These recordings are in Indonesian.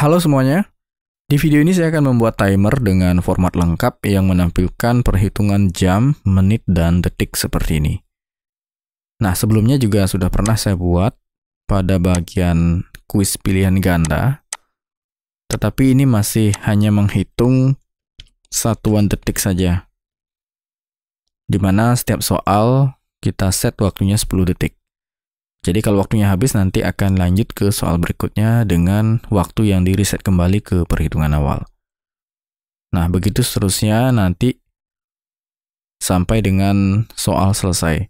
Halo semuanya, di video ini saya akan membuat timer dengan format lengkap yang menampilkan perhitungan jam, menit, dan detik seperti ini. Nah, sebelumnya juga sudah pernah saya buat pada bagian kuis pilihan ganda, tetapi ini masih hanya menghitung satuan detik saja, di mana setiap soal kita set waktunya 10 detik. Jadi kalau waktunya habis nanti akan lanjut ke soal berikutnya dengan waktu yang di reset kembali ke perhitungan awal. Nah, begitu seterusnya nanti sampai dengan soal selesai.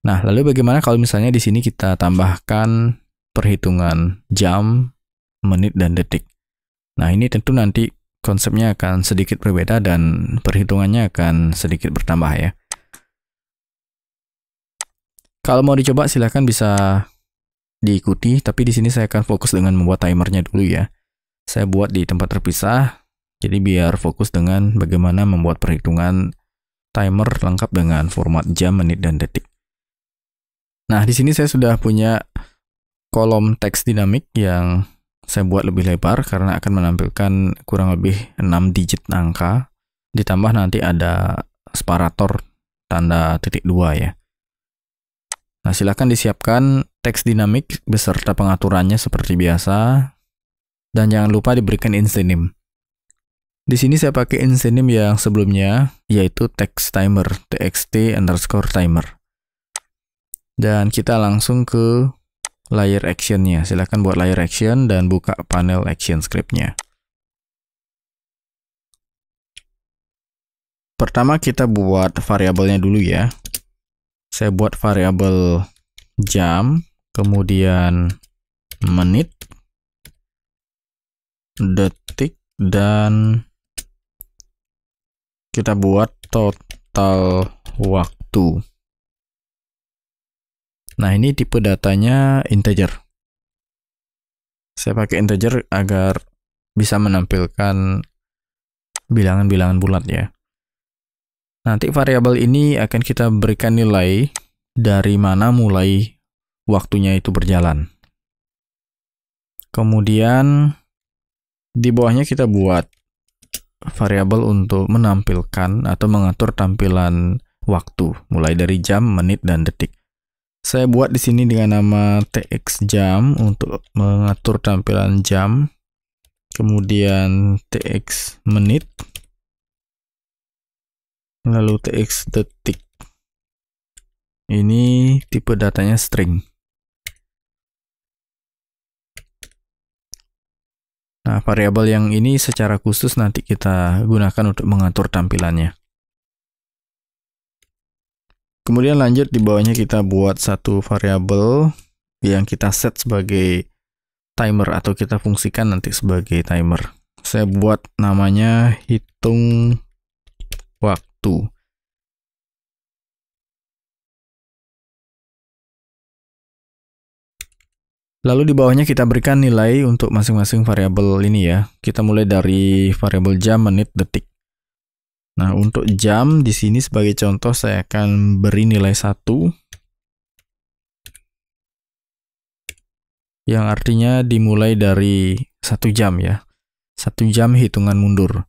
Nah, lalu bagaimana kalau misalnya di sini kita tambahkan perhitungan jam, menit, dan detik. Nah, ini tentu nanti konsepnya akan sedikit berbeda dan perhitungannya akan sedikit bertambah ya. Kalau mau dicoba silahkan bisa diikuti, tapi di sini saya akan fokus dengan membuat timernya dulu ya. Saya buat di tempat terpisah, jadi biar fokus dengan bagaimana membuat perhitungan timer lengkap dengan format jam, menit, dan detik. Nah, di sini saya sudah punya kolom teks dinamik yang saya buat lebih lebar karena akan menampilkan kurang lebih 6 digit angka, ditambah nanti ada separator tanda titik 2 ya. Nah, silakan disiapkan teks dinamik beserta pengaturannya seperti biasa, dan jangan lupa diberikan instance name. Di sini saya pakai instance name yang sebelumnya, yaitu text timer, txt_timer. Dan kita langsung ke layer actionnya. Silakan buat layer action dan buka panel action script-nya. Pertama kita buat variabelnya dulu ya. Saya buat variabel jam, kemudian menit, detik, dan kita buat total waktu. Nah, ini tipe datanya integer. Saya pakai integer agar bisa menampilkan bilangan-bilangan bulat ya. Nanti variabel ini akan kita berikan nilai dari mana mulai waktunya itu berjalan. Kemudian di bawahnya kita buat variabel untuk menampilkan atau mengatur tampilan waktu mulai dari jam, menit, dan detik. Saya buat di sini dengan nama tx jam untuk mengatur tampilan jam, kemudian tx menit, lalu tx detik. Ini tipe datanya string. Nah, variabel yang ini secara khusus nanti kita gunakan untuk mengatur tampilannya. Kemudian lanjut di bawahnya kita buat satu variabel yang kita set sebagai timer atau kita fungsikan nanti sebagai timer. Saya buat namanya hitung waktu. Lalu di bawahnya kita berikan nilai untuk masing-masing variabel ini ya. Kita mulai dari variabel jam, menit, detik. Nah, untuk jam di sini sebagai contoh saya akan beri nilai 1 yang artinya dimulai dari 1 jam ya. 1 jam hitungan mundur.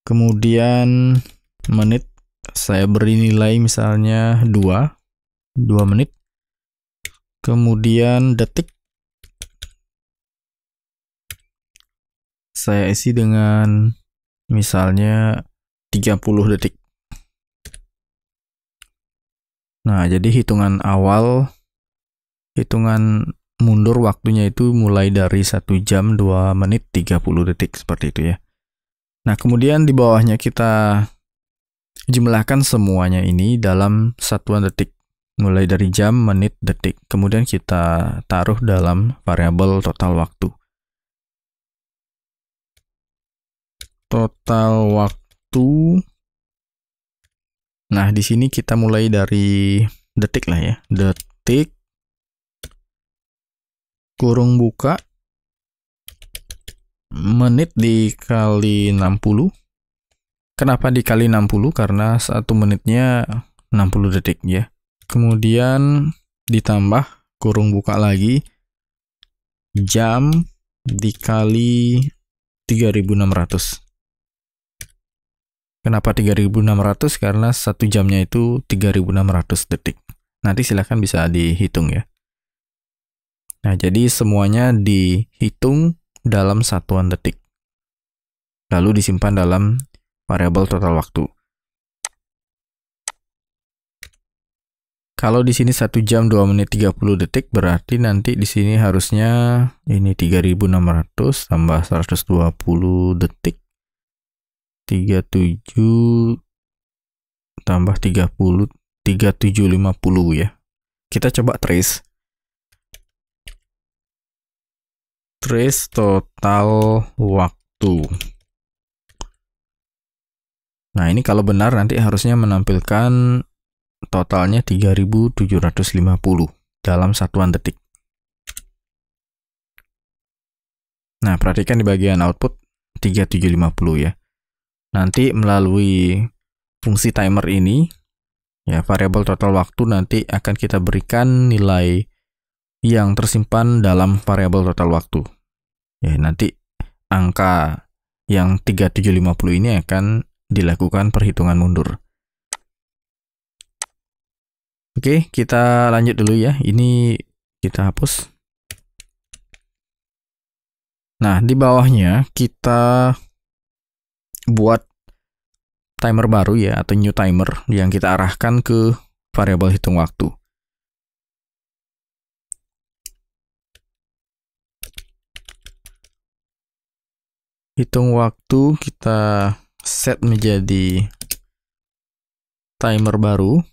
Kemudian menit saya beri nilai misalnya 2 menit. Kemudian detik saya isi dengan misalnya 30 detik. Nah, jadi hitungan awal, hitungan mundur waktunya itu mulai dari 1 jam, 2 menit, 30 detik, seperti itu ya. Nah, kemudian di bawahnya kita jumlahkan semuanya ini dalam satuan detik. Mulai dari jam, menit, detik. Kemudian kita taruh dalam variabel total waktu. Total waktu. Nah, di sini kita mulai dari detik lah ya. Detik kurung buka menit dikali 60. Kenapa dikali 60? Karena 1 menitnya 60 detik ya. Kemudian ditambah kurung buka lagi jam dikali 3600. Kenapa 3600? Karena 1 jamnya itu 3600 detik. Nanti silahkan bisa dihitung ya. Nah, jadi semuanya dihitung dalam satuan detik. Lalu disimpan dalam variabel total waktu. Kalau di sini 1 jam 2 menit 30 detik, berarti nanti di sini harusnya ini 3600 tambah 120 detik. 37 tambah 30, 3750 ya. Kita coba trace. Trace total waktu. Nah, ini kalau benar nanti harusnya menampilkan totalnya 3750 dalam satuan detik. Nah, perhatikan di bagian output 3750 ya. Nanti melalui fungsi timer ini, ya, variabel total waktu nanti akan kita berikan nilai yang tersimpan dalam variabel total waktu. Ya, nanti angka yang 3750 ini akan dilakukan perhitungan mundur. Oke, kita lanjut dulu ya. Ini kita hapus. Nah, di bawahnya kita buat timer baru ya, atau new timer yang kita arahkan ke variabel hitung waktu. Hitung waktu kita set menjadi timer baru.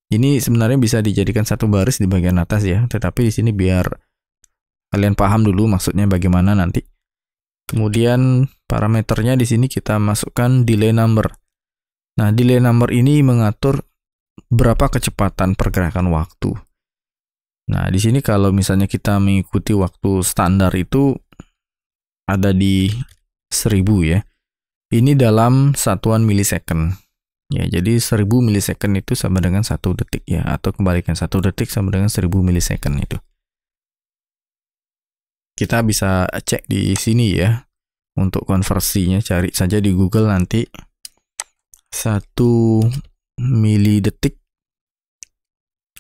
Ini sebenarnya bisa dijadikan satu baris di bagian atas ya, tetapi di sini biar kalian paham dulu maksudnya bagaimana nanti. Kemudian parameternya di sini kita masukkan delay number. Nah, delay number ini mengatur berapa kecepatan pergerakan waktu. Nah, di sini kalau misalnya kita mengikuti waktu standar itu ada di 1000 ya. Ini dalam satuan milisecond. Ya, jadi 1000 milisecond itu sama dengan 1 detik ya, atau kebalikan 1 detik sama dengan 1000 milisecond itu. Kita bisa cek di sini ya. Untuk konversinya cari saja di Google nanti 1 milidetik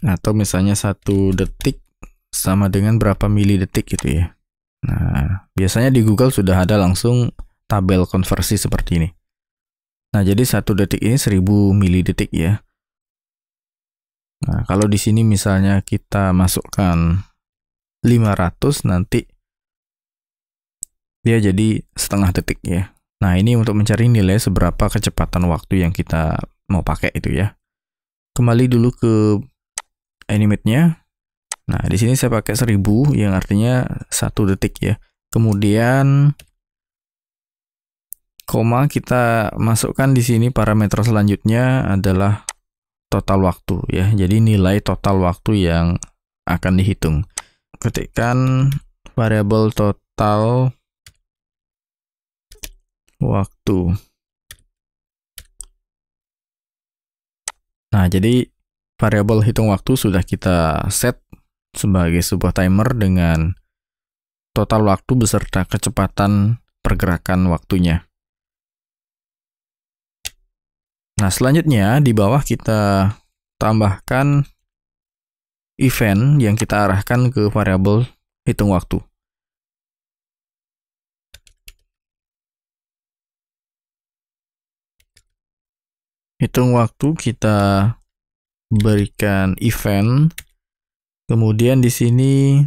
atau misalnya 1 detik sama dengan berapa milidetik gitu ya. Nah, biasanya di Google sudah ada langsung tabel konversi seperti ini. Nah, jadi 1 detik ini 1000 milidetik ya. Nah, kalau di sini misalnya kita masukkan 500, nanti dia jadi setengah detik ya. Nah, ini untuk mencari nilai seberapa kecepatan waktu yang kita mau pakai itu ya. Kembali dulu ke animate-nya. Nah, di sini saya pakai 1000 yang artinya 1 detik ya. Kemudian koma kita masukkan di sini parameter selanjutnya adalah total waktu ya. Jadi nilai total waktu yang akan dihitung. Ketikkan variabel total waktu. Nah, jadi variabel hitung waktu sudah kita set sebagai sebuah timer dengan total waktu beserta kecepatan pergerakan waktunya. Nah, selanjutnya di bawah kita tambahkan event yang kita arahkan ke variabel hitung waktu. Hitung waktu kita berikan event, kemudian di sini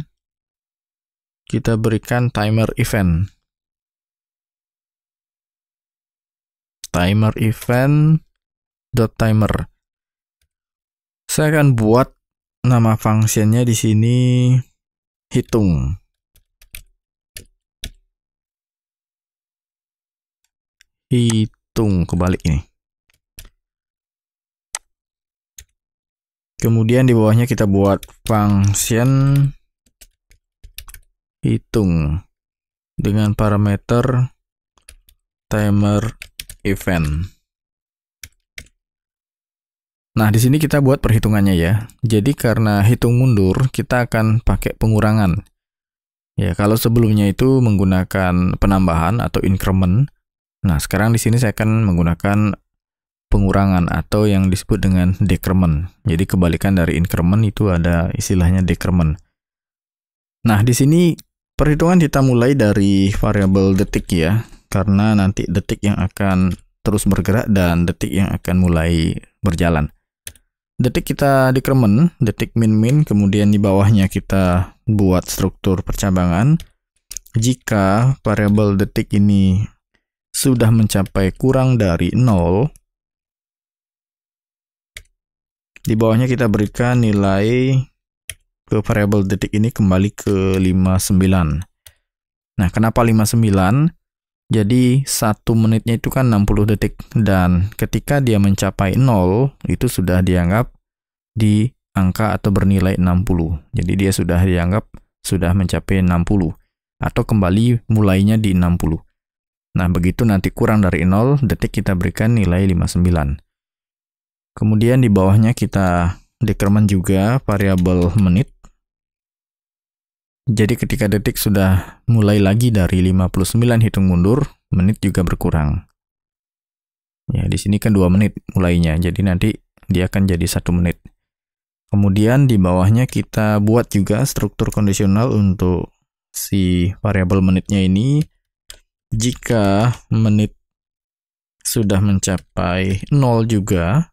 kita berikan timer event. Timer event dot timer. Saya akan buat nama fungsinya di sini hitung. Hitung kebalik ini. Kemudian di bawahnya kita buat function hitung dengan parameter timer event. Nah, di sini kita buat perhitungannya ya. Jadi karena hitung mundur, kita akan pakai pengurangan. Ya, kalau sebelumnya itu menggunakan penambahan atau increment. Nah, sekarang di sini saya akan menggunakan pengurangan atau yang disebut dengan decrement. Jadi kebalikan dari increment itu ada istilahnya decrement. Nah, di sini perhitungan kita mulai dari variabel detik ya, karena nanti detik yang akan terus bergerak dan detik yang akan mulai berjalan. Detik kita decrement, detik min-min, kemudian di bawahnya kita buat struktur percabangan. Jika variabel detik ini sudah mencapai kurang dari 0, di bawahnya kita berikan nilai ke variabel detik ini kembali ke 59. Nah, kenapa 59? Jadi 1 menitnya itu kan 60 detik, dan ketika dia mencapai 0 itu sudah dianggap di angka atau bernilai 60. Jadi dia sudah dianggap sudah mencapai 60 atau kembali mulainya di 60. Nah, begitu nanti kurang dari 0 detik kita berikan nilai 59. Kemudian di bawahnya kita decrement juga variabel menit. Jadi ketika detik sudah mulai lagi dari 59 hitung mundur, menit juga berkurang. Ya, di sini kan 2 menit mulainya, jadi nanti dia akan jadi 1 menit. Kemudian di bawahnya kita buat juga struktur kondisional untuk si variabel menitnya ini. Jika menit sudah mencapai 0 juga,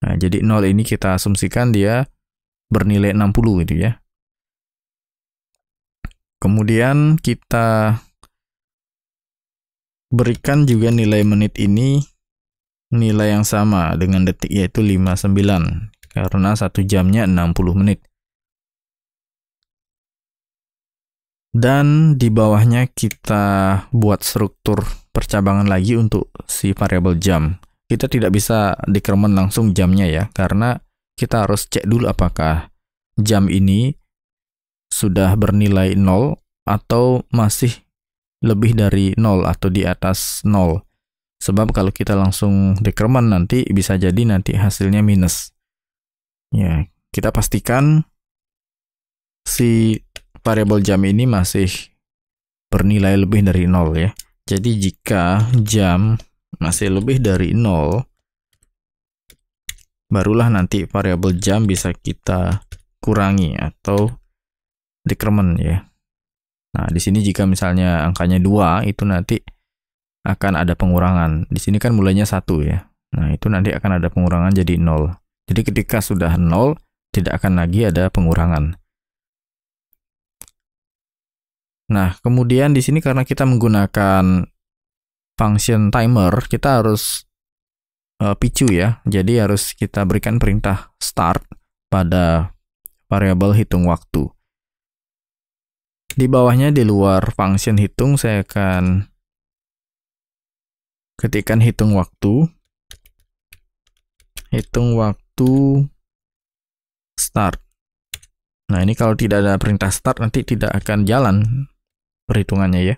nah jadi 0 ini kita asumsikan dia bernilai 60 gitu ya. Kemudian kita berikan juga nilai menit ini nilai yang sama dengan detik, yaitu 59, karena 1 jamnya 60 menit. Dan di bawahnya kita buat struktur percabangan lagi untuk si variabel jam. Kita tidak bisa decrement langsung jamnya ya, karena kita harus cek dulu apakah jam ini sudah bernilai 0 atau masih lebih dari 0 atau di atas 0. Sebab kalau kita langsung decrement nanti bisa jadi nanti hasilnya minus. Ya, kita pastikan si variabel jam ini masih bernilai lebih dari 0 ya. Jadi jika jam masih lebih dari 0, barulah nanti variabel jam bisa kita kurangi atau decrement ya. Nah, di sini jika misalnya angkanya 2, itu nanti akan ada pengurangan. Di sini kan mulainya 1 ya. Nah, itu nanti akan ada pengurangan jadi 0. Jadi ketika sudah 0, tidak akan lagi ada pengurangan. Nah, kemudian di sini karena kita menggunakan function timer, kita harus picu ya. Jadi harus kita berikan perintah start pada variabel hitung waktu. Di bawahnya di luar function hitung saya akan ketikkan hitung waktu start. Nah, ini kalau tidak ada perintah start nanti tidak akan jalan perhitungannya ya.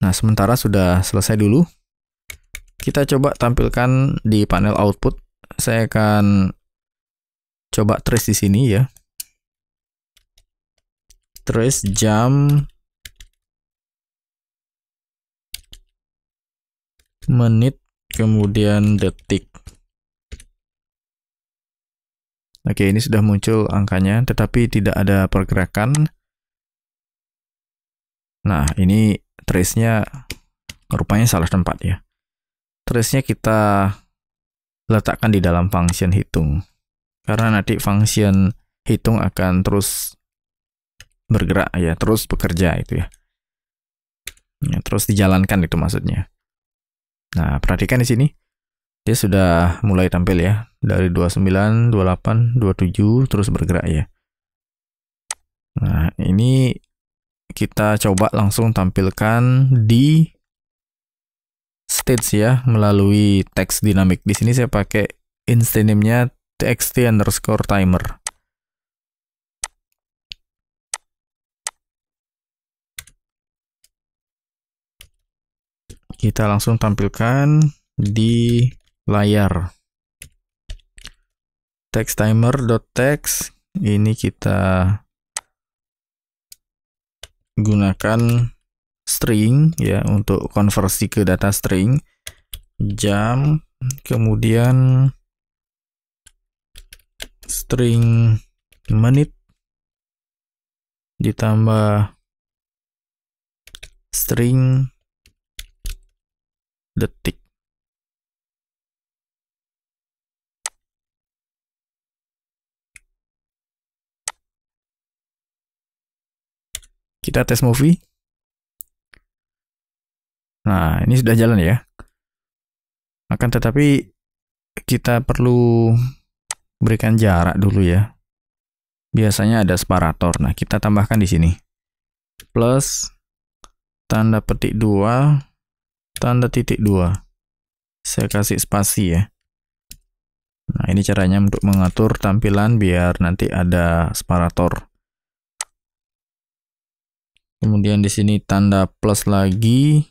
Nah, sementara sudah selesai dulu. Kita coba tampilkan di panel output. Saya akan coba trace di sini ya. Trace jam, menit, kemudian detik. Oke, ini sudah muncul angkanya, tetapi tidak ada pergerakan. Nah, ini trace-nya rupanya salah tempat ya. Trace-nya kita letakkan di dalam function hitung. Karena nanti function hitung akan terus bergerak ya, terus bekerja itu ya. Ya, terus dijalankan itu maksudnya. Nah, perhatikan di sini. Dia sudah mulai tampil ya. Dari 29, 28, 27 terus bergerak ya. Nah, ini kita coba langsung tampilkan di stage ya melalui text dynamic. Di sini saya pakai instance name-nya txt_timer. Kita langsung tampilkan di layar. text timer.text ini kita gunakan string ya untuk konversi ke data string, jam, kemudian string menit ditambah string detik. Kita tes movie. Nah, ini sudah jalan ya. Akan tetapi kita perlu berikan jarak dulu ya. Biasanya ada separator. Nah, kita tambahkan di sini. Plus tanda petik 2, tanda titik 2. Saya kasih spasi ya. Nah, ini caranya untuk mengatur tampilan biar nanti ada separator. Kemudian di sini tanda plus lagi.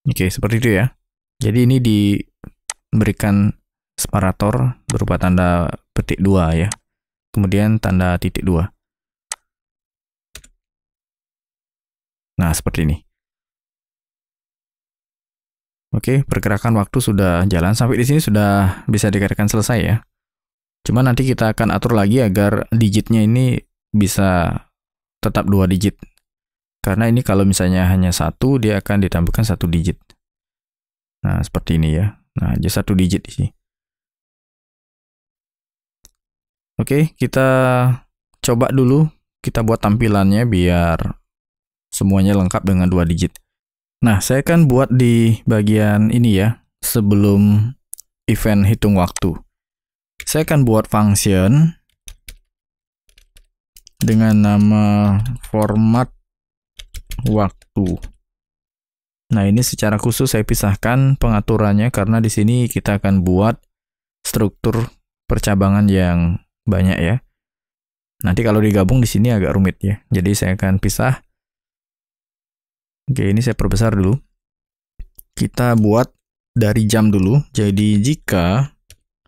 Oke, seperti itu ya. Jadi ini diberikan separator berupa tanda petik 2 ya. Kemudian tanda titik 2. Nah, seperti ini. Oke, pergerakan waktu sudah jalan. Sampai di sini sudah bisa dikatakan selesai ya. Cuma nanti kita akan atur lagi agar digitnya ini bisa tetap 2 digit. Karena ini kalau misalnya hanya 1, dia akan ditambahkan 1 digit. Nah, seperti ini ya. Nah, jadi 1 digit di sini. Oke, kita coba dulu. Kita buat tampilannya biar semuanya lengkap dengan 2 digit. Nah, saya akan buat di bagian ini ya, sebelum event hitung waktu. Saya akan buat function dengan nama format waktu. Nah, ini secara khusus saya pisahkan pengaturannya karena di sini kita akan buat struktur percabangan yang banyak ya. Nanti kalau digabung di sini agak rumit ya. Jadi saya akan pisah. Oke, ini saya perbesar dulu. Kita buat dari jam dulu. Jadi jika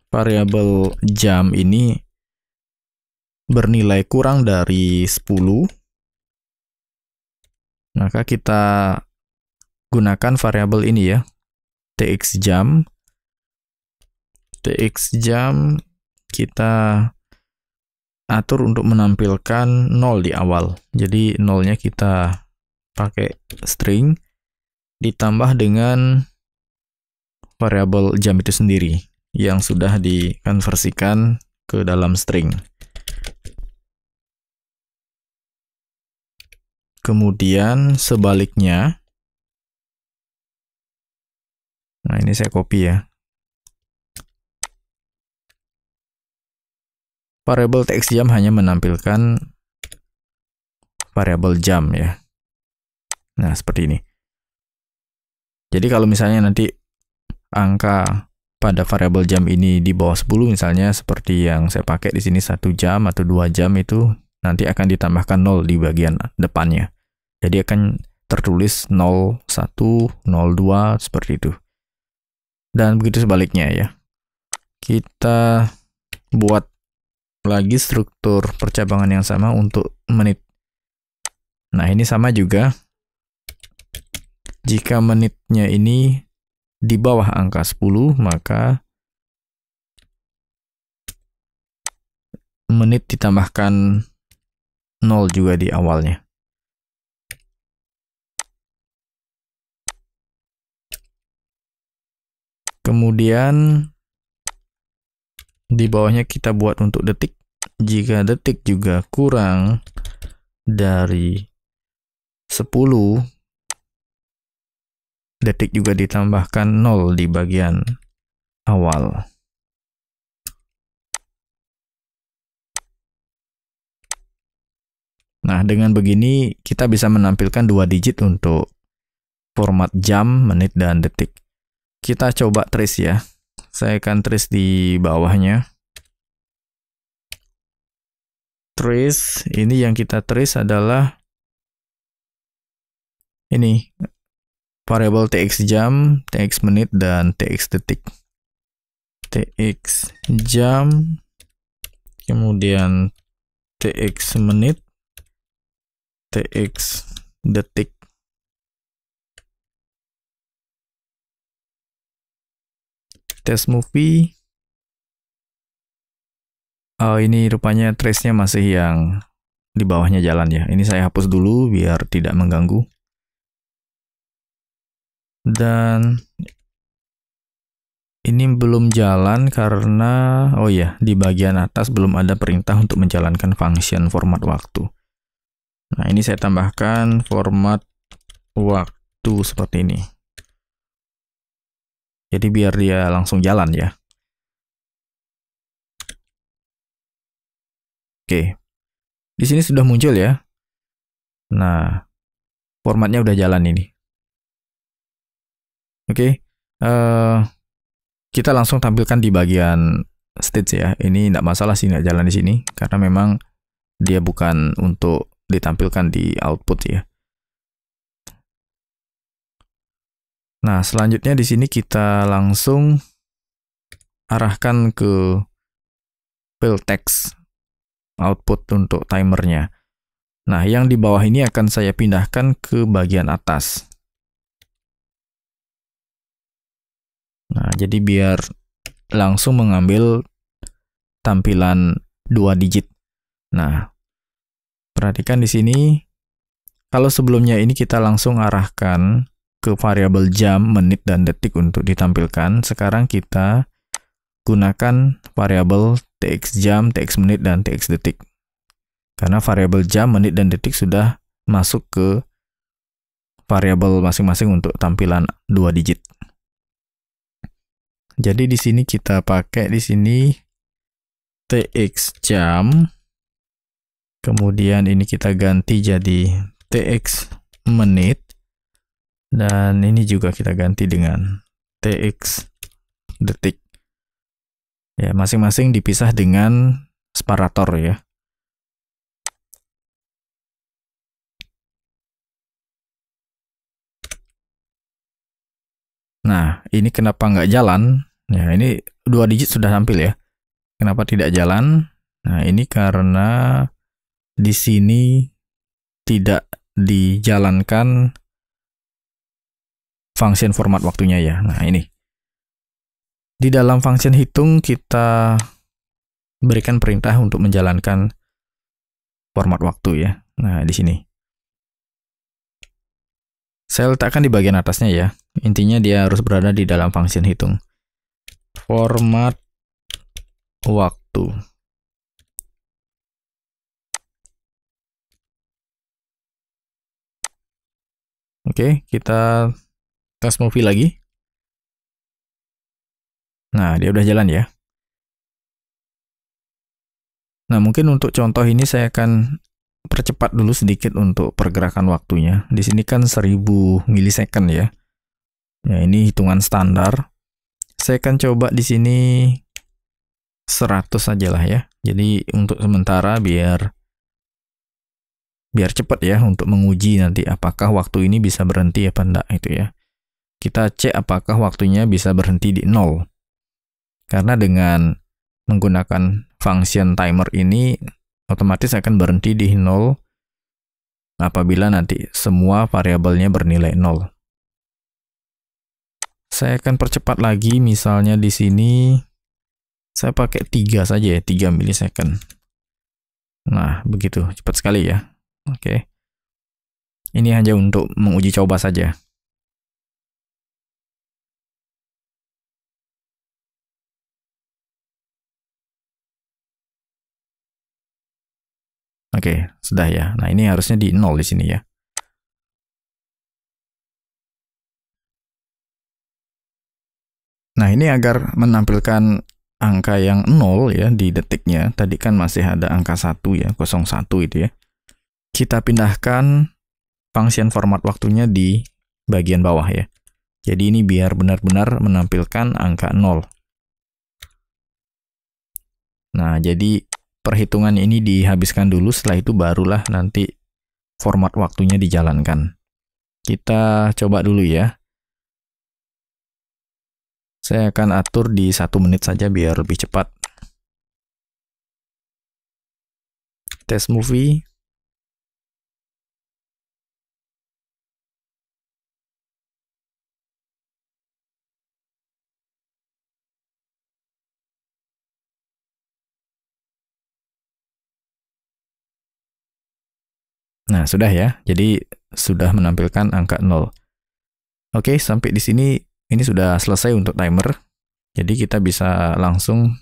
variabel jam ini bernilai kurang dari 10, maka kita gunakan variabel ini ya, tx jam. Tx jam kita atur untuk menampilkan 0 di awal. Jadi 0-nya kita pakai string ditambah dengan variabel jam itu sendiri yang sudah dikonversikan ke dalam string. Kemudian sebaliknya, nah ini saya copy ya. Variabel tx jam hanya menampilkan variabel jam ya. Nah, seperti ini. Jadi kalau misalnya nanti angka pada variabel jam ini di bawah 10 misalnya seperti yang saya pakai di sini 1 jam atau 2 jam itu nanti akan ditambahkan 0 di bagian depannya. Jadi akan tertulis 01, 02 seperti itu. Dan begitu sebaliknya ya. Kita buat lagi struktur percabangan yang sama untuk menit. Nah, ini sama juga. Jika menitnya ini di bawah angka 10, maka menit ditambahkan 0 juga di awalnya. Kemudian di bawahnya kita buat untuk detik. Jika detik juga kurang dari 10, detik juga ditambahkan 0 di bagian awal. Nah, dengan begini kita bisa menampilkan 2 digit untuk format jam, menit, dan detik. Kita coba trace ya. Saya akan trace di bawahnya. Trace, ini yang kita trace adalah ini variabel tx jam, tx menit, dan tx detik. Tx jam, kemudian tx menit, tx detik. Test movie. Oh, ini rupanya trace-nya masih yang di bawahnya jalan ya. Ini saya hapus dulu biar tidak mengganggu. Dan ini belum jalan karena, oh ya, di bagian atas belum ada perintah untuk menjalankan function format waktu. Nah, ini saya tambahkan format waktu seperti ini. Jadi biar dia langsung jalan ya. Oke, di sini sudah muncul ya. Nah, formatnya udah jalan ini. Oke, kita langsung tampilkan di bagian stage ya. Ini tidak masalah sih nggak jalan di sini karena memang dia bukan untuk ditampilkan di output ya. Nah, selanjutnya di sini kita langsung arahkan ke fill text output untuk timernya. Nah, yang di bawah ini akan saya pindahkan ke bagian atas. Nah, jadi biar langsung mengambil tampilan 2 digit. Nah, perhatikan di sini, kalau sebelumnya ini kita langsung arahkan ke variabel jam, menit, dan detik untuk ditampilkan, sekarang kita gunakan variabel tx jam, tx menit, dan tx detik. Karena variabel jam, menit, dan detik sudah masuk ke variabel masing-masing untuk tampilan 2 digit. Jadi di sini kita pakai di sini tx jam, kemudian ini kita ganti jadi tx menit, dan ini juga kita ganti dengan tx detik. Ya, masing-masing dipisah dengan separator ya. Nah, ini kenapa nggak jalan? Ya, ini 2 digit sudah tampil ya. Kenapa tidak jalan? Nah, ini karena di sini tidak dijalankan function format waktunya ya. Nah, ini. Di dalam function hitung kita berikan perintah untuk menjalankan format waktu ya. Nah, di sini. Saya letakkan di bagian atasnya ya. Intinya dia harus berada di dalam function hitung. Format waktu. Oke, kita tes movie lagi. Nah, dia udah jalan ya. Nah, mungkin untuk contoh ini saya akan percepat dulu sedikit untuk pergerakan waktunya. Di sini kan 1000 milisecond ya. Ya, ini hitungan standar. Saya akan coba di sini 100 saja lah ya. Jadi untuk sementara biar cepat ya untuk menguji nanti apakah waktu ini bisa berhenti apa enggak itu ya. Kita cek apakah waktunya bisa berhenti di 0. Karena dengan menggunakan function timer ini otomatis akan berhenti di 0 apabila nanti semua variabelnya bernilai 0. Saya akan percepat lagi, misalnya di sini saya pakai 3 saja ya, 3 milisecond. Nah, begitu, cepat sekali ya. Oke. Ini hanya untuk menguji coba saja. Oke, sudah ya. Nah, ini harusnya di 0 di sini ya. Nah, ini agar menampilkan angka yang 0 ya di detiknya. Tadi kan masih ada angka 1 ya, 01 itu ya. Kita pindahkan function format waktunya di bagian bawah ya. Jadi ini biar benar-benar menampilkan angka 0. Nah, jadi perhitungan ini dihabiskan dulu, setelah itu barulah nanti format waktunya dijalankan. Kita coba dulu ya. Saya akan atur di 1 menit saja biar lebih cepat. Test movie. Nah, sudah ya. Jadi sudah menampilkan angka 0. Oke, sampai di sini ini sudah selesai untuk timer. Jadi kita bisa langsung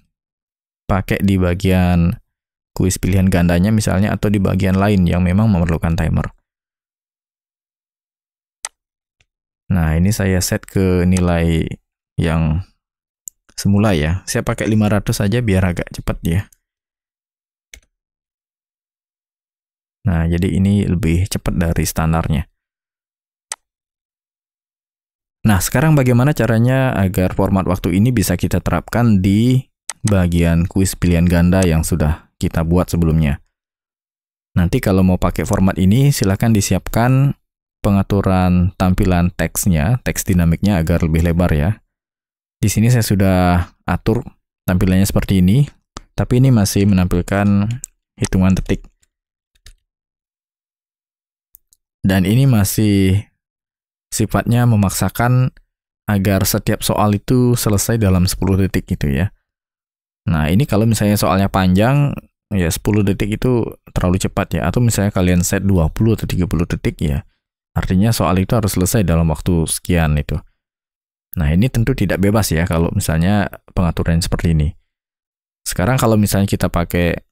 pakai di bagian kuis pilihan gandanya misalnya, atau di bagian lain yang memang memerlukan timer. Nah, ini saya set ke nilai yang semula ya. Saya pakai 500 saja biar agak cepat ya. Nah, jadi ini lebih cepat dari standarnya. Nah, sekarang bagaimana caranya agar format waktu ini bisa kita terapkan di bagian kuis pilihan ganda yang sudah kita buat sebelumnya. Nanti kalau mau pakai format ini, silakan disiapkan pengaturan tampilan teksnya, teks dinamiknya agar lebih lebar ya. Di sini saya sudah atur tampilannya seperti ini, tapi ini masih menampilkan hitungan detik. Dan ini masih sifatnya memaksakan agar setiap soal itu selesai dalam 10 detik gitu ya. Nah, ini kalau misalnya soalnya panjang, ya 10 detik itu terlalu cepat ya. Atau misalnya kalian set 20 atau 30 detik ya, artinya soal itu harus selesai dalam waktu sekian itu. Nah, ini tentu tidak bebas ya kalau misalnya pengaturan seperti ini. Sekarang kalau misalnya kita pakai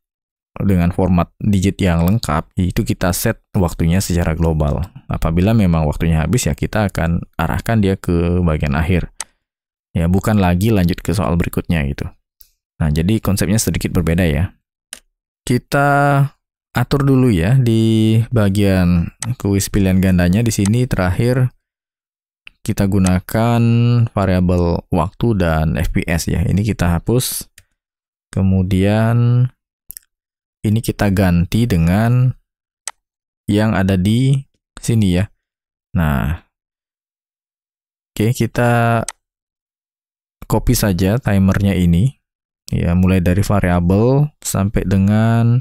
dengan format digit yang lengkap, itu kita set waktunya secara global. Apabila memang waktunya habis ya kita akan arahkan dia ke bagian akhir. Ya, bukan lagi lanjut ke soal berikutnya gitu. Nah, jadi konsepnya sedikit berbeda ya. Kita atur dulu ya di bagian kuis pilihan gandanya. Di sini terakhir kita gunakan variabel waktu dan FPS ya. Ini kita hapus. Kemudian ini kita ganti dengan yang ada di sini ya. Nah, oke, kita copy saja timernya ini. Ya, mulai dari variabel sampai dengan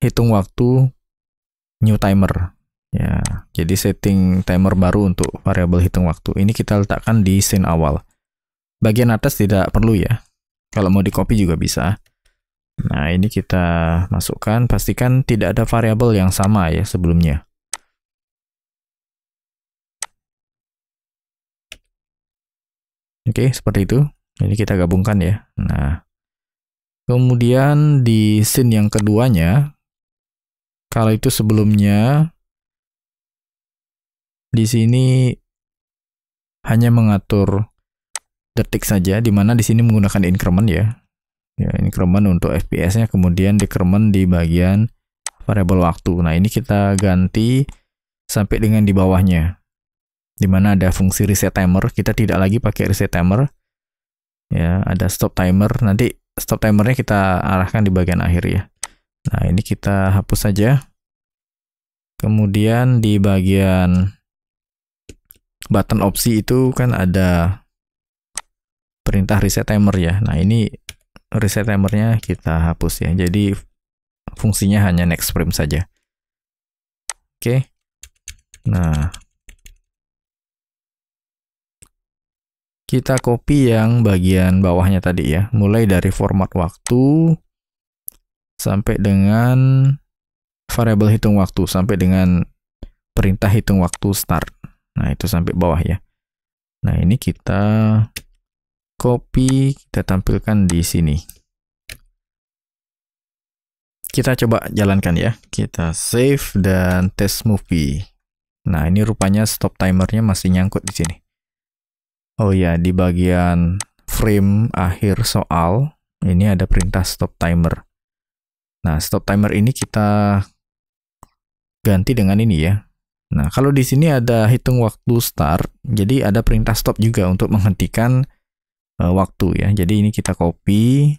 hitung waktu new timer. Ya, jadi setting timer baru untuk variabel hitung waktu. Ini kita letakkan di scene awal. Bagian atas tidak perlu ya. Kalau mau di copy juga bisa. Nah, ini kita masukkan. Pastikan tidak ada variabel yang sama ya sebelumnya. Oke, seperti itu. Ini kita gabungkan ya. Nah, kemudian di scene yang keduanya, kalau itu sebelumnya di sini hanya mengatur detik saja, di mana di sini menggunakan increment ya. Ya, increment untuk FPS-nya, kemudian decrement di bagian variabel waktu. Nah, ini kita ganti sampai dengan di bawahnya, di mana ada fungsi reset timer. Kita tidak lagi pakai reset timer. Ya, ada stop timer. Nanti stop timernya kita arahkan di bagian akhir ya. Nah, ini kita hapus saja. Kemudian di bagian button opsi itu kan ada perintah reset timer ya. Nah, ini reset timernya kita hapus ya. Jadi fungsinya hanya next frame saja. Oke. Nah, kita copy yang bagian bawahnya tadi ya. Mulai dari format waktu sampai dengan variabel hitung waktu, sampai dengan perintah hitung waktu start. Nah, itu sampai bawah ya. Nah, ini kita copy, kita tampilkan di sini. Kita coba jalankan ya. Kita save dan test movie. Nah, ini rupanya stop timernya masih nyangkut di sini. Oh ya, di bagian frame akhir soal, ini ada perintah stop timer. Nah, stop timer ini kita ganti dengan ini ya. Nah, kalau di sini ada hitung waktu start, jadi ada perintah stop juga untuk menghentikan waktu ya. Jadi ini kita copy.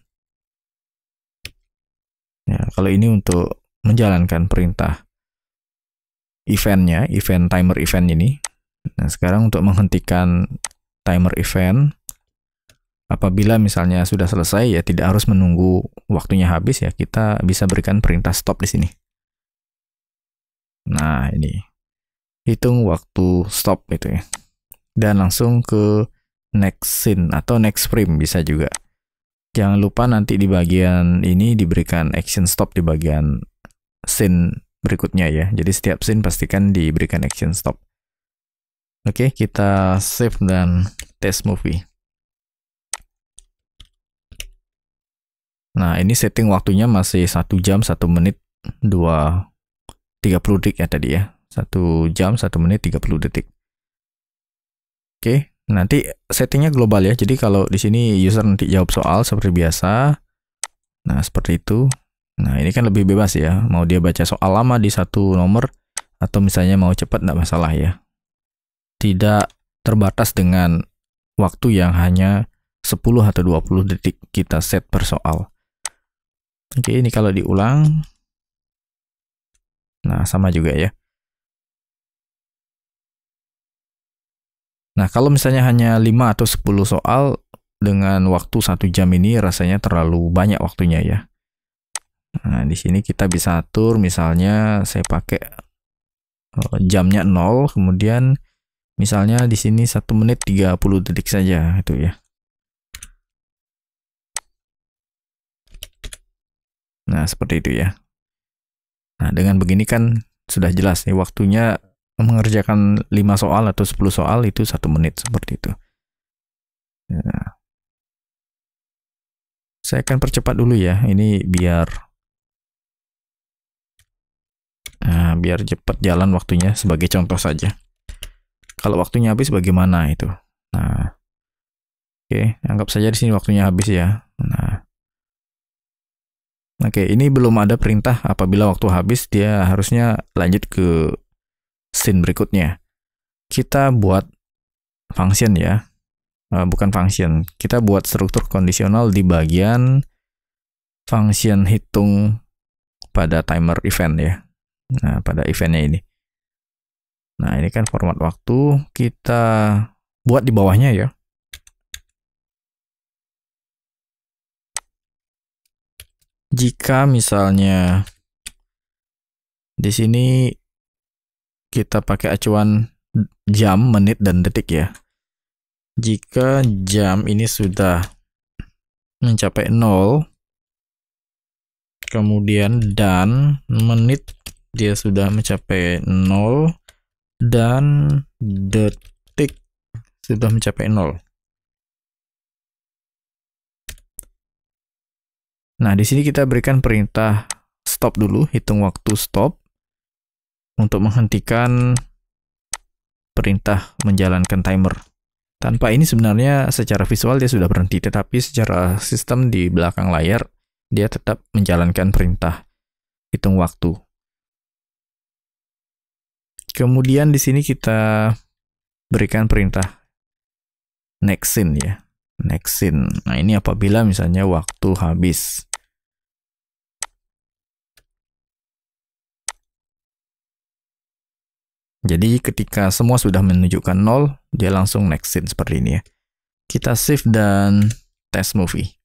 Ya, kalau ini untuk menjalankan perintah. eventnya, timer event ini. Nah, sekarang untuk menghentikan timer event, apabila misalnya sudah selesai, ya tidak harus menunggu waktunya habis ya, kita bisa berikan perintah stop di sini. Nah, ini hitung waktu stop itu ya. Dan langsung ke next scene atau next frame bisa juga. Jangan lupa nanti di bagian ini diberikan action stop di bagian scene berikutnya ya. Jadi setiap scene pastikan diberikan action stop. Oke, kita save dan test movie. Nah, ini setting waktunya masih 1 jam 1 menit 30 detik ya tadi ya. 1 jam 1 menit 30 detik. Oke, nanti settingnya global ya. Jadi kalau di sini user nanti jawab soal seperti biasa. Nah, seperti itu. Nah, ini kan lebih bebas ya. Mau dia baca soal lama di satu nomor atau misalnya mau cepat enggak masalah ya. Tidak terbatas dengan waktu yang hanya 10 atau 20 detik kita set per soal. Oke, ini kalau diulang. Nah, sama juga ya. Nah, kalau misalnya hanya 5 atau 10 soal dengan waktu 1 jam ini rasanya terlalu banyak waktunya ya. Nah, di sini kita bisa atur misalnya saya pakai jamnya 0, kemudian misalnya di sini 1 menit 30 detik saja itu ya. Nah, seperti itu ya. Nah, dengan begini kan sudah jelas nih waktunya mengerjakan 5 soal atau 10 soal itu 1 menit seperti itu. Nah, saya akan percepat dulu ya. Ini biar cepat jalan waktunya sebagai contoh saja. Kalau waktunya habis bagaimana itu? Nah, oke, anggap saja di sini waktunya habis ya. Nah, oke, ini belum ada perintah apabila waktu habis dia harusnya lanjut ke scene berikutnya. Kita buat function ya, bukan function. Kita buat struktur kondisional di bagian function hitung pada timer event ya. Nah, pada eventnya ini. Nah, ini kan format waktu. Kita buat di bawahnya ya. Jika misalnya di sini kita pakai acuan jam, menit, dan detik ya. Jika jam ini sudah mencapai 0, kemudian dan menit dia sudah mencapai 0, dan detik sudah mencapai 0. Nah, di sini kita berikan perintah stop dulu, hitung waktu stop, untuk menghentikan perintah menjalankan timer. Tanpa ini sebenarnya secara visual dia sudah berhenti, tetapi secara sistem di belakang layar dia tetap menjalankan perintah hitung waktu. Kemudian di sini kita berikan perintah next scene ya. Next scene. Nah, ini apabila misalnya waktu habis. Jadi ketika semua sudah menunjukkan 0, dia langsung next scene seperti ini ya. Kita save dan test movie.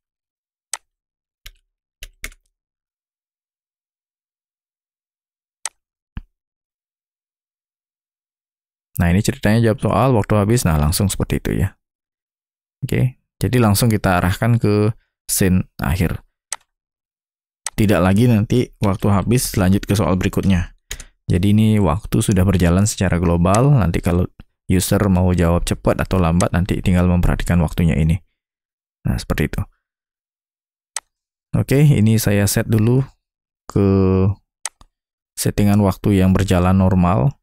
Nah, ini ceritanya jawab soal, waktu habis, nah langsung seperti itu ya. Oke, jadi langsung kita arahkan ke scene akhir. Tidak lagi nanti waktu habis lanjut ke soal berikutnya. Jadi ini waktu sudah berjalan secara global, nanti kalau user mau jawab cepat atau lambat, nanti tinggal memperhatikan waktunya ini. Nah, seperti itu. Oke, ini saya set dulu ke settingan waktu yang berjalan normal.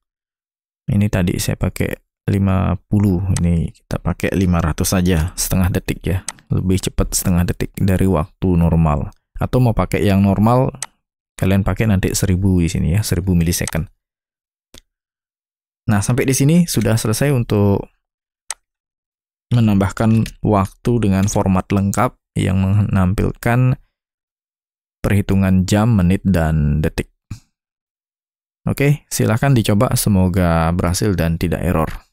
Ini tadi saya pakai 50, ini kita pakai 500 saja, setengah detik ya. Lebih cepat setengah detik dari waktu normal. Atau mau pakai yang normal, kalian pakai nanti 1000 di sini ya, 1000 milisecond. Nah, sampai di sini sudah selesai untuk menambahkan waktu dengan format lengkap yang menampilkan perhitungan jam, menit, dan detik. Oke, silahkan dicoba, semoga berhasil dan tidak error.